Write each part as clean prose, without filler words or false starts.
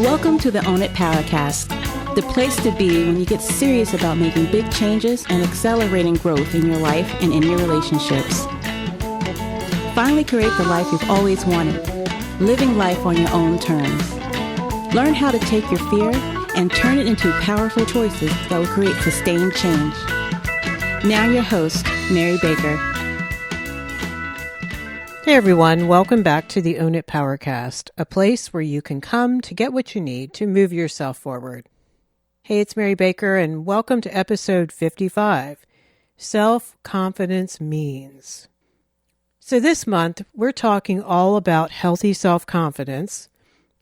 Welcome to the Own It Powercast, the place to be when you get serious about making big changes and accelerating growth in your life and in your relationships. Finally create the life you've always wanted, living life on your own terms. Learn how to take your fear and turn it into powerful choices that will create sustained change. Now your host, Mary Baker. Hey everyone, welcome back to the Own It Powercast, a place where you can come to get what you need to move yourself forward. Hey, it's Mary Baker and welcome to episode 55, Self-Confidence Means. So this month, we're talking all about healthy self-confidence,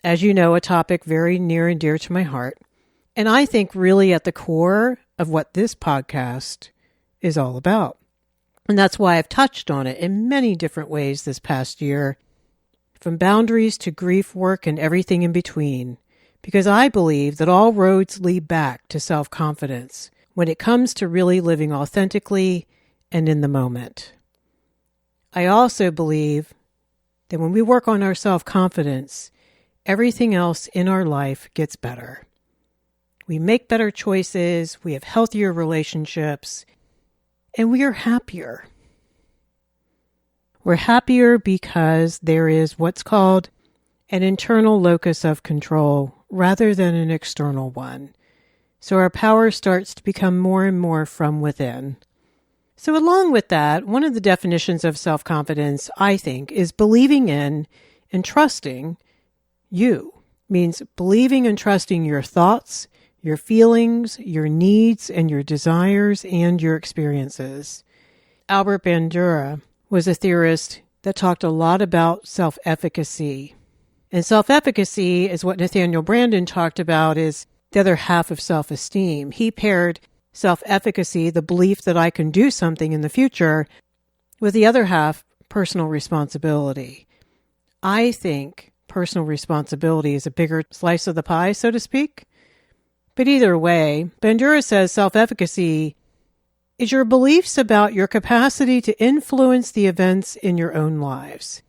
as you know, a topic very near and dear to my heart, and I think really at the core of what this podcast is all about. And that's why I've touched on it in many different ways this past year, from boundaries to grief work and everything in between, because I believe that all roads lead back to self-confidence when it comes to really living authentically and in the moment. I also believe that when we work on our self-confidence, everything else in our life gets better. We make better choices, we have healthier relationships, and we are happier. We're happier because there is what's called an internal locus of control rather than an external one. So our power starts to become more and more from within. So along with that, one of the definitions of self-confidence, I think, is believing in and trusting you. Means believing and trusting your thoughts, your feelings, your needs, and your desires, and your experiences. Albert Bandura was a theorist that talked a lot about self-efficacy. And self-efficacy is what Nathaniel Branden talked about is the other half of self-esteem. He paired self-efficacy, the belief that I can do something in the future, with the other half, personal responsibility. I think personal responsibility is a bigger slice of the pie, so to speak. But either way, Bandura says self-efficacy is your beliefs about your capacity to influence the events in your own lives.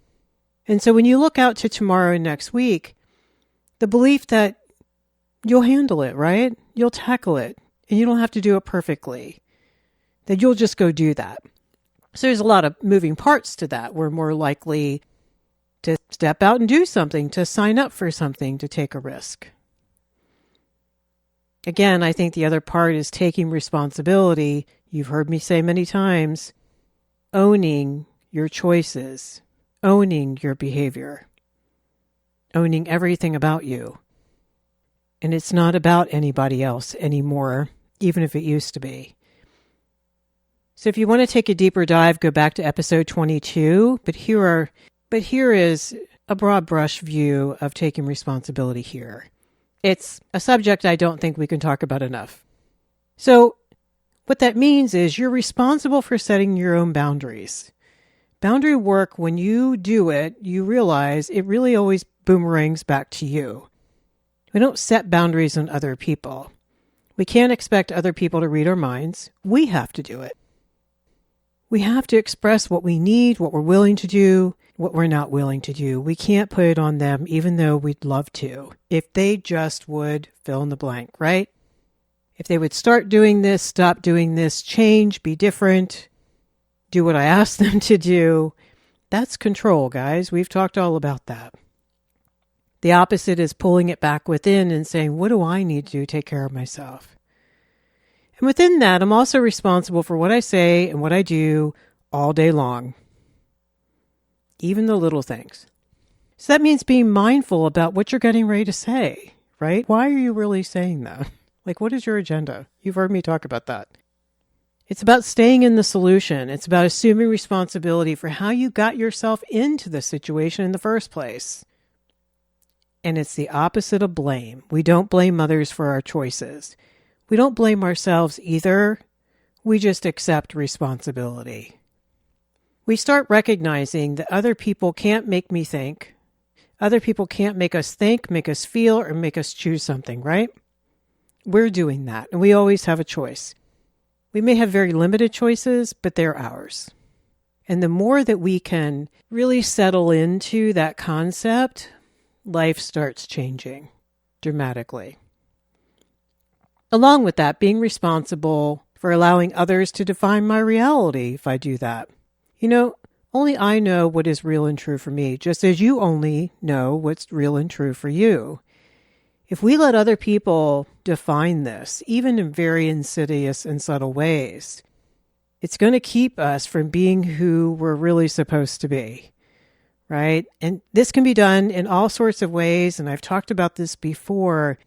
And so when you look out to tomorrow and next week, the belief that you'll handle it, right? You'll tackle it, and you don't have to do it perfectly. That you'll just go do that. So there's a lot of moving parts to that. We're more likely to step out and do something, to sign up for something, to take a risk. Again, I think the other part is taking responsibility. You've heard me say many times, owning your choices, owning your behavior, owning everything about you. And it's not about anybody else anymore, even if it used to be. So if you want to take a deeper dive, go back to episode 22, but here is a broad brush view of taking responsibility here. It's a subject I don't think we can talk about enough. So what that means is you're responsible for setting your own boundaries. Boundary work, when you do it, you realize it really always boomerangs back to you. We don't set boundaries on other people. We can't expect other people to read our minds. We have to do it. We have to express what we need, what we're willing to do, what we're not willing to do. We can't put it on them, even though we'd love to. If they just would fill in the blank, right? If they would start doing this, stop doing this, change, be different, do what I ask them to do, that's control, guys. We've talked all about that. The opposite is pulling it back within and saying, what do I need to do to take care of myself? And within that, I'm also responsible for what I say and what I do all day long. Even the little things. So that means being mindful about what you're getting ready to say, right? Why are you really saying that? Like, what is your agenda? You've heard me talk about that. It's about staying in the solution. It's about assuming responsibility for how you got yourself into the situation in the first place. And it's the opposite of blame. We don't blame others for our choices. We don't blame ourselves either. We just accept responsibility. We start recognizing that other people can't make me think. Other people can't make us think, make us feel, or make us choose something, right? We're doing that, and we always have a choice. We may have very limited choices, but they're ours. And the more that we can really settle into that concept, life starts changing dramatically. Along with that, being responsible for allowing others to define my reality if I do that. Only I know what is real and true for me, just as you only know what's real and true for you. If we let other people define this, even in very insidious and subtle ways, it's going to keep us from being who we're really supposed to be, right? And this can be done in all sorts of ways, and I've talked about this before,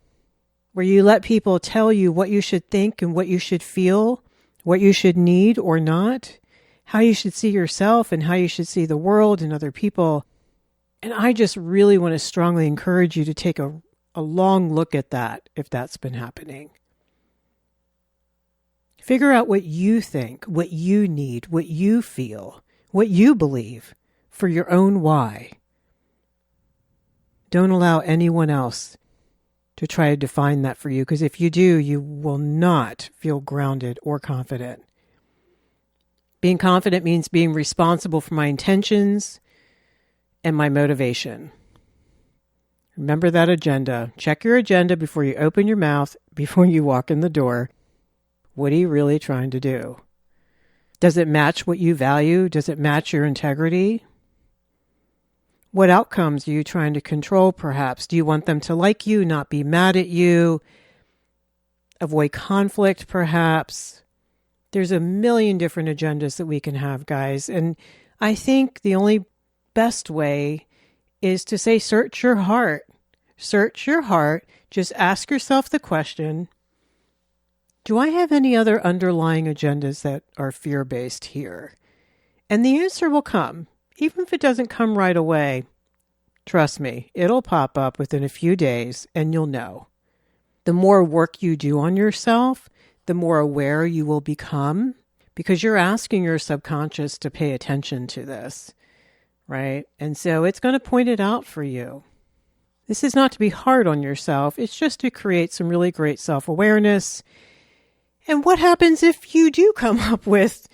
where you let people tell you what you should think and what you should feel, what you should need or not, how you should see yourself and how you should see the world and other people. And I just really want to strongly encourage you to take a long look at that if that's been happening. Figure out what you think, what you need, what you feel, what you believe for your own why. Don't allow anyone else to try to define that for you, because if you do, you will not feel grounded or confident. Being confident means being responsible for my intentions and my motivation. Remember that agenda. Check your agenda before you open your mouth, before you walk in the door. What are you really trying to do? Does it match what you value? Does it match your integrity? What outcomes are you trying to control, perhaps? Do you want them to like you, not be mad at you? Avoid conflict, perhaps? There's a million different agendas that we can have, guys. And I think the only best way is to say, search your heart. Search your heart. Just ask yourself the question, do I have any other underlying agendas that are fear-based here? And the answer will come. Even if it doesn't come right away, trust me, it'll pop up within a few days and you'll know. The more work you do on yourself, the more aware you will become, because you're asking your subconscious to pay attention to this, right? And so it's going to point it out for you. This is not to be hard on yourself. It's just to create some really great self-awareness. And what happens if you do come up with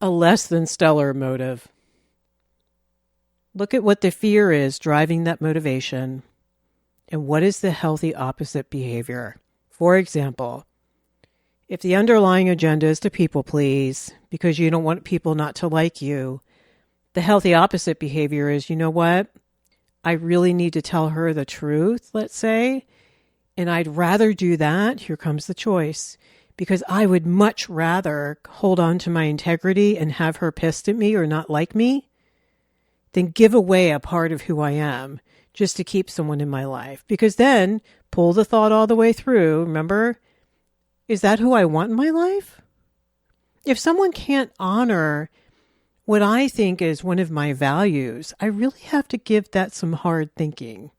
a less than stellar motive? Look at what the fear is driving that motivation, and what is the healthy opposite behavior. For example, if the underlying agenda is to people please because you don't want people not to like you, the healthy opposite behavior is, you know what? I really need to tell her the truth, let's say, and I'd rather do that. Here comes the choice. Because I would much rather hold on to my integrity and have her pissed at me or not like me than give away a part of who I am just to keep someone in my life. Because then, pull the thought all the way through, remember, is that who I want in my life? If someone can't honor what I think is one of my values, I really have to give that some hard thinking.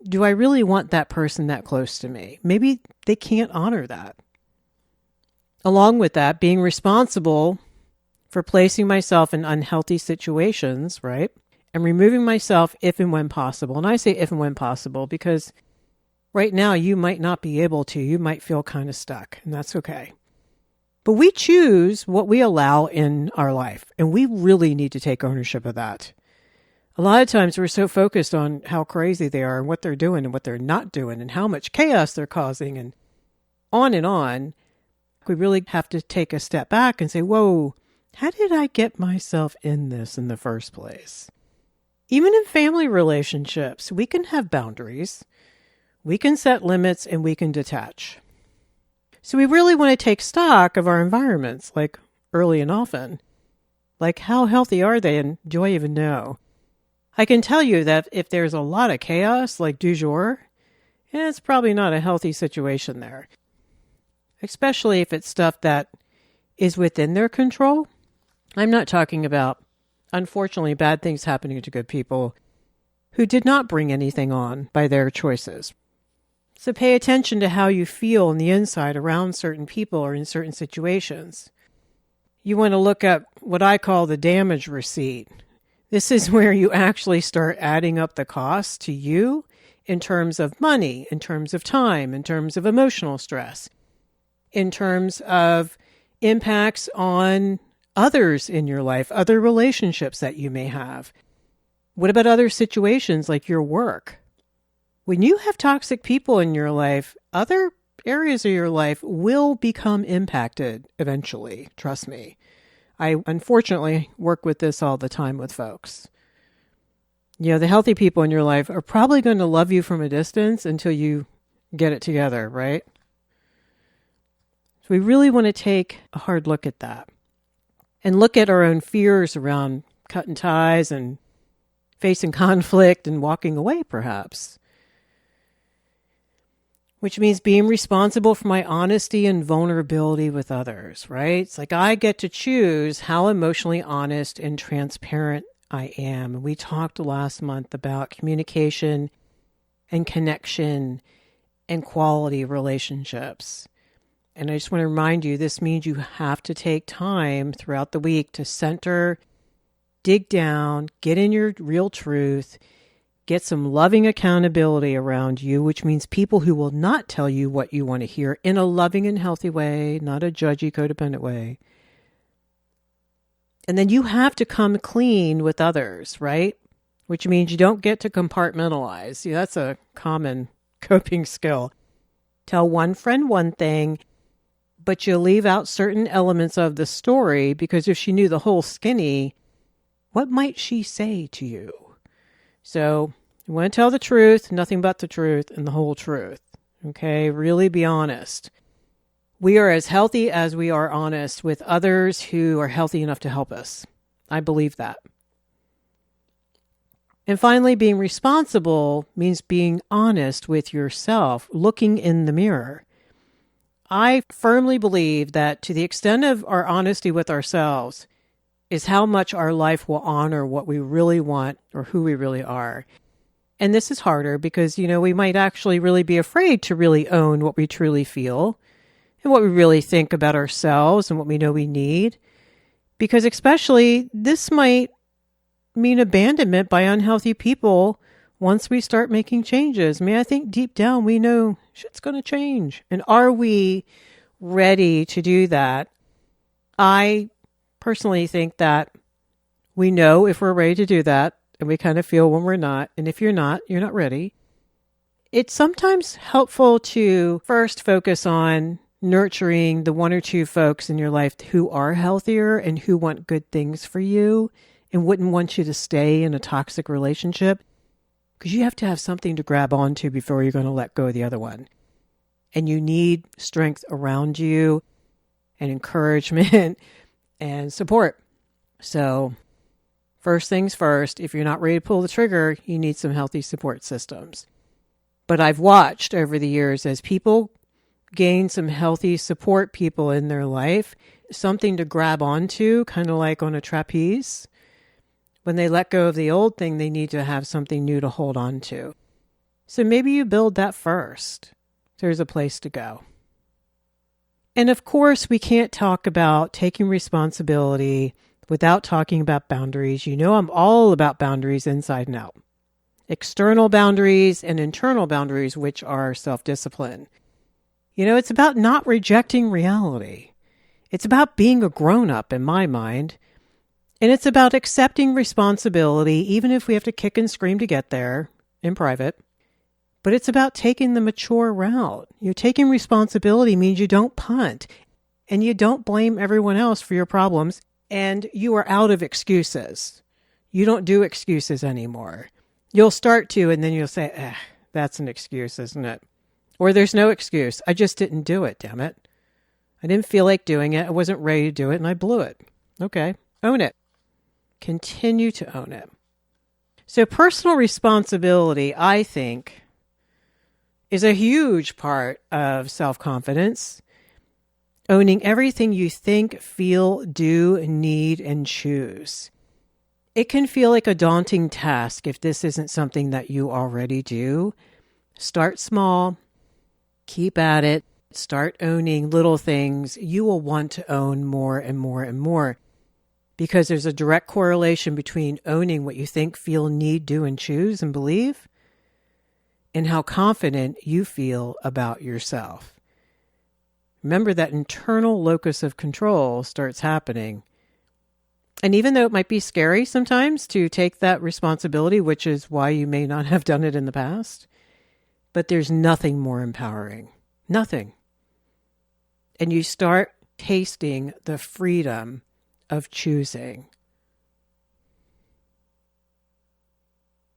Do I really want that person that close to me? Maybe they can't honor that. Along with that, being responsible for placing myself in unhealthy situations, right? And removing myself if and when possible. And I say if and when possible because right now you might not be able to. You might feel kind of stuck, and that's okay. But we choose what we allow in our life, and we really need to take ownership of that. A lot of times we're so focused on how crazy they are and what they're doing and what they're not doing and how much chaos they're causing and on. We really have to take a step back and say, whoa, how did I get myself in this in the first place? Even in family relationships, we can have boundaries, we can set limits, and we can detach. So we really want to take stock of our environments, like early and often. Like, how healthy are they, and do I even know? I can tell you that if there's a lot of chaos, like du jour, it's probably not a healthy situation there. Especially if it's stuff that is within their control. I'm not talking about, unfortunately, bad things happening to good people who did not bring anything on by their choices. So pay attention to how you feel on the inside around certain people or in certain situations. You want to look at what I call the damage receipt. This is where you actually start adding up the costs to you in terms of money, in terms of time, in terms of emotional stress, in terms of impacts on others in your life, other relationships that you may have. What about other situations like your work? When you have toxic people in your life, other areas of your life will become impacted eventually. Trust me. I unfortunately work with this all the time with folks. The healthy people in your life are probably going to love you from a distance until you get it together, right? So we really want to take a hard look at that and look at our own fears around cutting ties and facing conflict and walking away, perhaps. Which means being responsible for my honesty and vulnerability with others, right? It's like I get to choose how emotionally honest and transparent I am. And we talked last month about communication and connection and quality relationships. And I just want to remind you, this means you have to take time throughout the week to center, dig down, get in your real truth, get some loving accountability around you, which means people who will not tell you what you want to hear in a loving and healthy way, not a judgy, codependent way. And then you have to come clean with others, right? Which means you don't get to compartmentalize. See, that's a common coping skill. Tell one friend one thing, but you leave out certain elements of the story because if she knew the whole skinny, what might she say to you? So you want to tell the truth, nothing but the truth, and the whole truth. Okay, really be honest. We are as healthy as we are honest with others who are healthy enough to help us. I believe that. And finally, being responsible means being honest with yourself, looking in the mirror. I firmly believe that to the extent of our honesty with ourselves is how much our life will honor what we really want or who we really are. And this is harder because, we might actually really be afraid to really own what we truly feel and what we really think about ourselves and what we know we need. Because especially this might mean abandonment by unhealthy people once we start making changes. I think deep down we know shit's going to change. And are we ready to do that? I personally think that we know if we're ready to do that, and we kind of feel when we're not. And if you're not ready. It's sometimes helpful to first focus on nurturing the one or two folks in your life who are healthier and who want good things for you and wouldn't want you to stay in a toxic relationship, because you have to have something to grab onto before you're going to let go of the other one. And you need strength around you and encouragement and support. So first things first, if you're not ready to pull the trigger, you need some healthy support systems. But I've watched over the years as people gain some healthy support people in their life, something to grab onto, kind of like on a trapeze. When they let go of the old thing, they need to have something new to hold on to. So maybe you build that first. There's a place to go. And of course, we can't talk about taking responsibility without talking about boundaries. I'm all about boundaries inside and out. External boundaries and internal boundaries, which are self-discipline. It's about not rejecting reality. It's about being a grown-up in my mind. And it's about accepting responsibility, even if we have to kick and scream to get there in private. But it's about taking the mature route. Taking responsibility means you don't punt and you don't blame everyone else for your problems, and you are out of excuses. You don't do excuses anymore. You'll start to, and then you'll say, that's an excuse, isn't it? Or there's no excuse. I just didn't do it, damn it. I didn't feel like doing it. I wasn't ready to do it, and I blew it. Okay, own it. Continue to own it. So personal responsibility, I think, is a huge part of self-confidence. Owning everything you think, feel, do, need, and choose. It can feel like a daunting task if this isn't something that you already do. Start small, keep at it, start owning little things. You will want to own more and more and more, because there's a direct correlation between owning what you think, feel, need, do, and choose and believe, and how confident you feel about yourself. Remember that internal locus of control starts happening. And even though it might be scary sometimes to take that responsibility, which is why you may not have done it in the past, but there's nothing more empowering. Nothing. And you start tasting the freedom of choosing.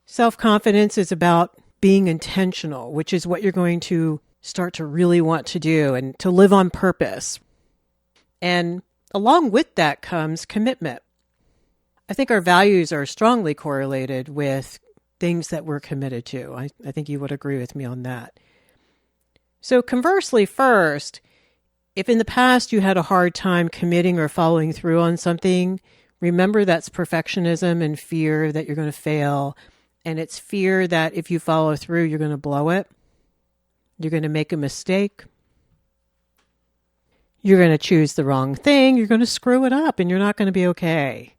Self-confidence is about being intentional, which is what you're going to start to really want to do and to live on purpose. And along with that comes commitment. I think our values are strongly correlated with things that we're committed to. I think you would agree with me on that. So conversely, first, if in the past you had a hard time committing or following through on something, remember that's perfectionism and fear that you're going to fail. And it's fear that if you follow through, you're going to blow it. You're going to make a mistake. You're going to choose the wrong thing. You're going to screw it up and you're not going to be okay.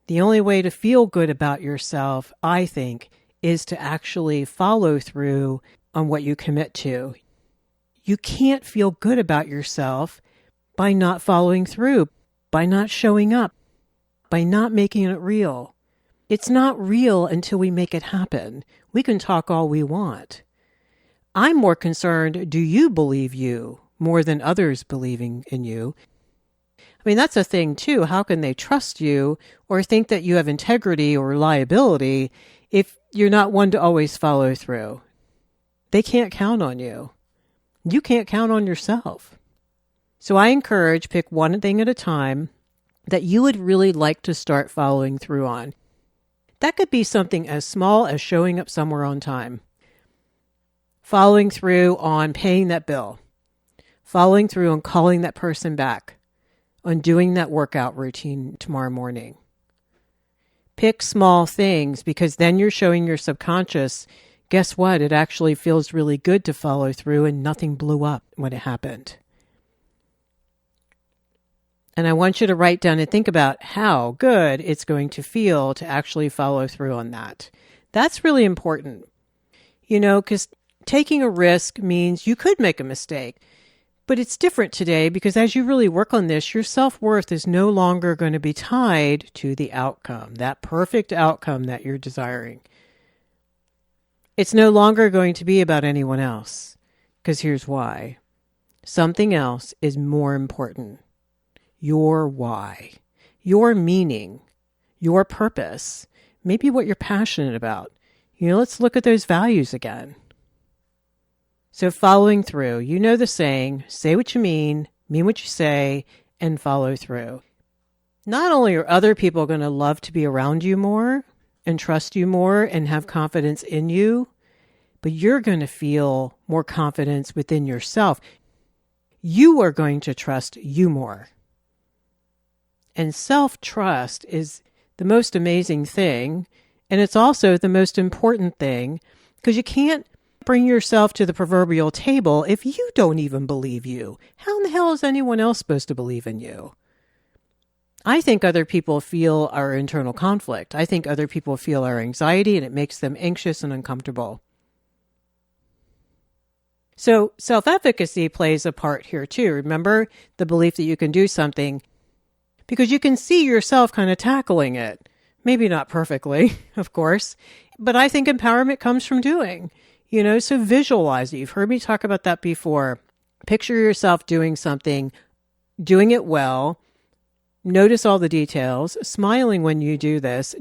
The only way to feel good about yourself, I think, is to actually follow through on what you commit to. You can't feel good about yourself by not following through, by not showing up, by not making it real. It's not real until we make it happen. We can talk all we want. I'm more concerned, do you believe you more than others believing in you? I mean, that's a thing too. How can they trust you or think that you have integrity or reliability if you're not one to always follow through? They can't count on you. You can't count on yourself. So I encourage, pick one thing at a time that you would really like to start following through on. That could be something as small as showing up somewhere on time, following through on paying that bill, following through on calling that person back, on doing that workout routine tomorrow morning. Pick small things because then you're showing your subconscious, guess what? It actually feels really good to follow through and nothing blew up when it happened. And I want you to write down and think about how good it's going to feel to actually follow through on that. That's really important. Because taking a risk means you could make a mistake. But it's different today because as you really work on this, your self-worth is no longer going to be tied to the outcome, that perfect outcome that you're desiring. It's no longer going to be about anyone else. Because here's why. Something else is more important. Your why, your meaning, your purpose, maybe what you're passionate about. Let's look at those values again. So following through, the saying, say what you mean what you say, and follow through. Not only are other people going to love to be around you more and trust you more and have confidence in you, but you're going to feel more confidence within yourself. You are going to trust you more. And self-trust is the most amazing thing, and it's also the most important thing, because you can't bring yourself to the proverbial table if you don't even believe you. How in the hell is anyone else supposed to believe in you? I think other people feel our internal conflict. I think other people feel our anxiety, and it makes them anxious and uncomfortable. So self-efficacy plays a part here too. Remember the belief that you can do something because you can see yourself kind of tackling it. Maybe not perfectly, of course, but I think empowerment comes from doing, so visualize it. You've heard me talk about that before. Picture yourself doing something, doing it well, notice all the details, smiling when you do this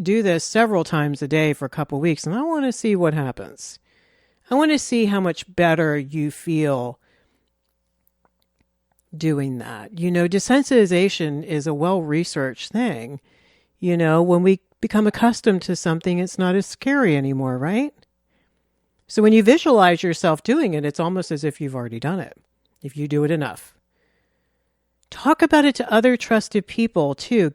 several times a day for a couple of weeks, and I want to see what happens. I want to see how much better you feel doing that. Desensitization is a well-researched thing. When we become accustomed to something, it's not as scary anymore, right? So when you visualize yourself doing it, it's almost as if you've already done it, if you do it enough. Talk about it to other trusted people too.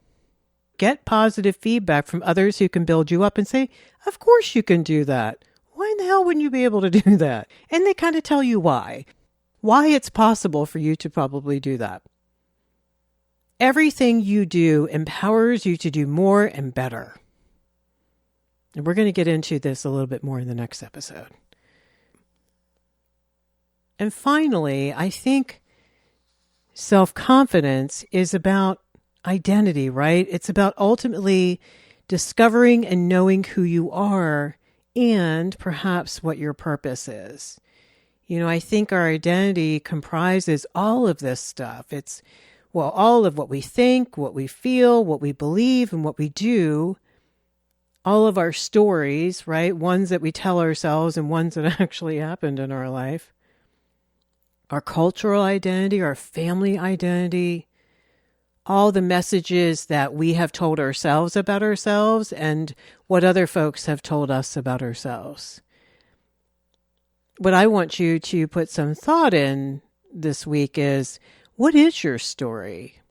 Get positive feedback from others who can build you up and say, of course you can do that. Why in the hell wouldn't you be able to do that? And they kind of tell you why it's possible for you to probably do that. Everything you do empowers you to do more and better. And we're going to get into this a little bit more in the next episode. And finally, I think self-confidence is about identity, right? It's about ultimately discovering and knowing who you are and perhaps what your purpose is. I think our identity comprises all of this stuff. It's, all of what we think, what we feel, what we believe, and what we do. All of our stories, right? Ones that we tell ourselves and ones that actually happened in our life. Our cultural identity, our family identity, all the messages that we have told ourselves about ourselves and what other folks have told us about ourselves. What I want you to put some thought in this week is, what is your story?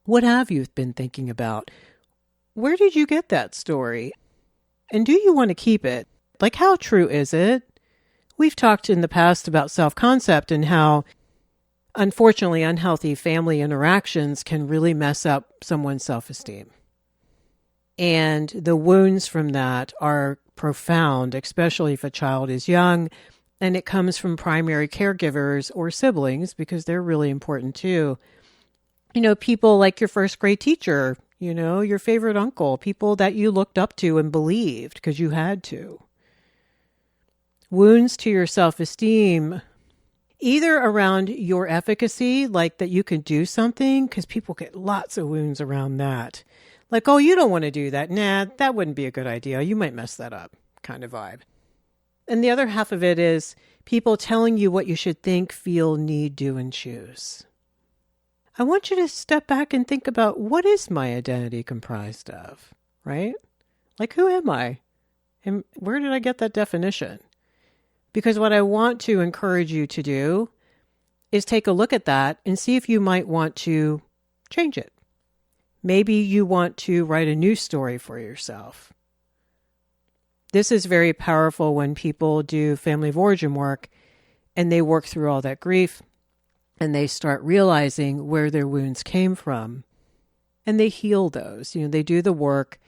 What have you been thinking about? Where did you get that story? And do you want to keep it? Like, how true is it? We've talked in the past about self-concept and how, unfortunately, unhealthy family interactions can really mess up someone's self-esteem. And the wounds from that are profound, especially if a child is young, and it comes from primary caregivers or siblings, because they're really important too. People like your first grade teacher, your favorite uncle, people that you looked up to and believed because you had to. Wounds to your self-esteem, either around your efficacy, like that you can do something, because people get lots of wounds around that. Like, oh, you don't want to do that. Nah, that wouldn't be a good idea. You might mess that up kind of vibe. And the other half of it is people telling you what you should think, feel, need, do, and choose. I want you to step back and think about, what is my identity comprised of, right? Like, who am I? And where did I get that definition? Because what I want to encourage you to do is take a look at that and see if you might want to change it. Maybe you want to write a new story for yourself. This is very powerful when people do family of origin work and they work through all that grief and they start realizing where their wounds came from. And they heal those. They do the work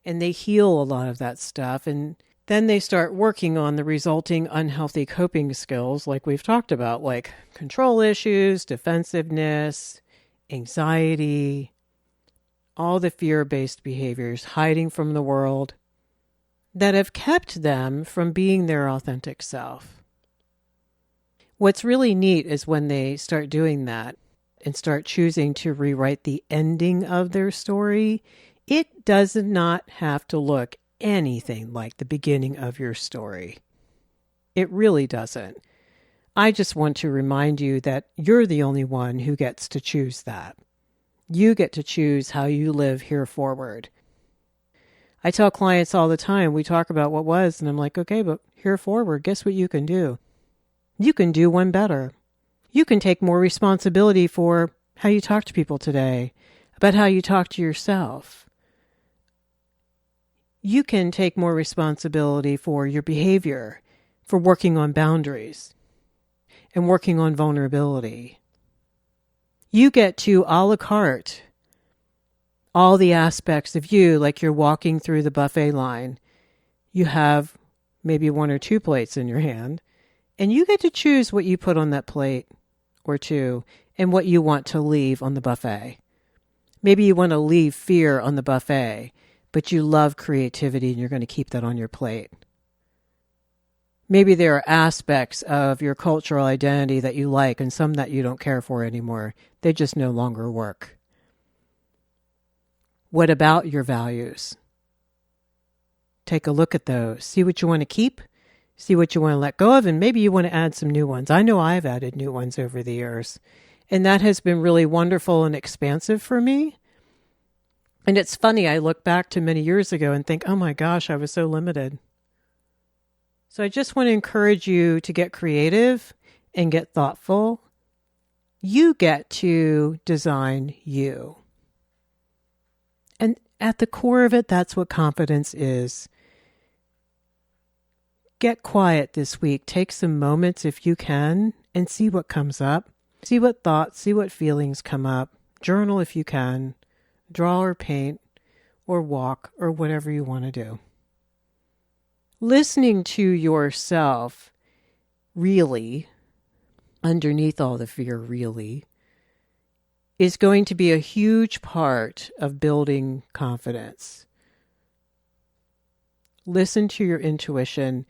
and they heal a lot of that stuff. And then they start working on the resulting unhealthy coping skills like we've talked about, like control issues, defensiveness, anxiety, all the fear-based behaviors, hiding from the world, that have kept them from being their authentic self. What's really neat is when they start doing that and start choosing to rewrite the ending of their story, it does not have to look anything like the beginning of your story. It really doesn't. I just want to remind you that you're the only one who gets to choose that. You get to choose how you live here forward. I tell clients all the time, we talk about what was, and I'm like, okay, but here forward, guess what you can do? You can do one better. You can take more responsibility for how you talk to people today, about how you talk to yourself. You can take more responsibility for your behavior, for working on boundaries, and working on vulnerability. You get to a la carte all the aspects of you, like you're walking through the buffet line. You have maybe one or two plates in your hand, and you get to choose what you put on that plate or two and what you want to leave on the buffet. Maybe you want to leave fear on the buffet, but you love creativity and you're going to keep that on your plate. Maybe there are aspects of your cultural identity that you like and some that you don't care for anymore. They just no longer work. What about your values? Take a look at those. See what you want to keep. See what you want to let go of. And maybe you want to add some new ones. I know I've added new ones over the years. And that has been really wonderful and expansive for me. And it's funny, I look back to many years ago and think, oh my gosh, I was so limited. So I just want to encourage you to get creative and get thoughtful. You get to design you. And at the core of it, that's what confidence is. Get quiet this week. Take some moments if you can and see what comes up. See what thoughts, see what feelings come up. Journal if you can. Draw or paint or walk or whatever you want to do. Listening to yourself really, underneath all the fear really, is going to be a huge part of building confidence. Listen to your intuition.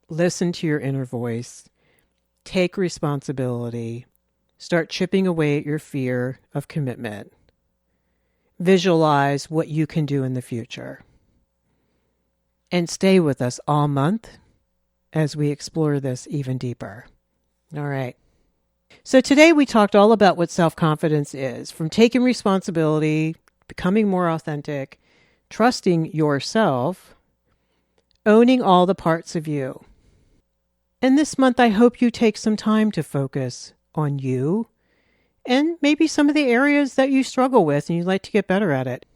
Listen to your inner voice. Take responsibility. Start chipping away at your fear of commitment. Visualize what you can do in the future. And stay with us all month as we explore this even deeper. All right. So today we talked all about what self-confidence is, from taking responsibility, becoming more authentic, trusting yourself, owning all the parts of you. And this month, I hope you take some time to focus on you and maybe some of the areas that you struggle with and you'd like to get better at it.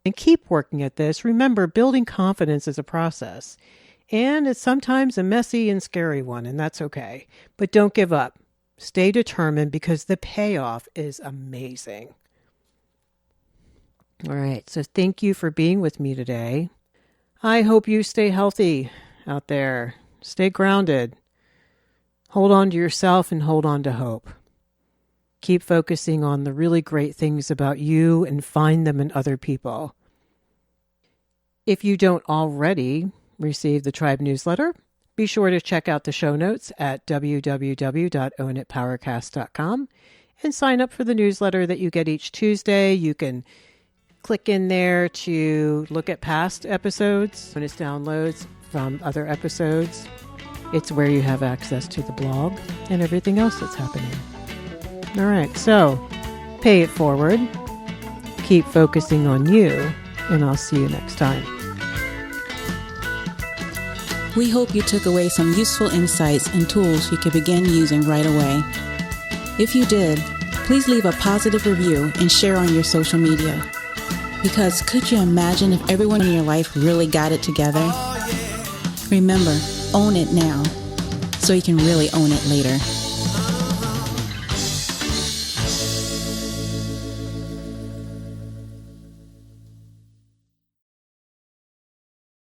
And keep working at this. Remember, building confidence is a process. And it's sometimes a messy and scary one, and that's okay. But don't give up. Stay determined because the payoff is amazing. All right, so thank you for being with me today. I hope you stay healthy out there. Stay grounded. Hold on to yourself and hold on to hope. Keep focusing on the really great things about you and find them in other people. If you don't already receive the Tribe newsletter, be sure to check out the show notes at www.ownitpowercast.com and sign up for the newsletter that you get each Tuesday. You can click in there to look at past episodes, bonus downloads from other episodes. It's where you have access to the blog and everything else that's happening. All right, so pay it forward, keep focusing on you, and I'll see you next time. We hope you took away some useful insights and tools you can begin using right away. If you did, please leave a positive review and share on your social media. Because could you imagine if everyone in your life really got it together? Remember, own it now, so you can really own it later.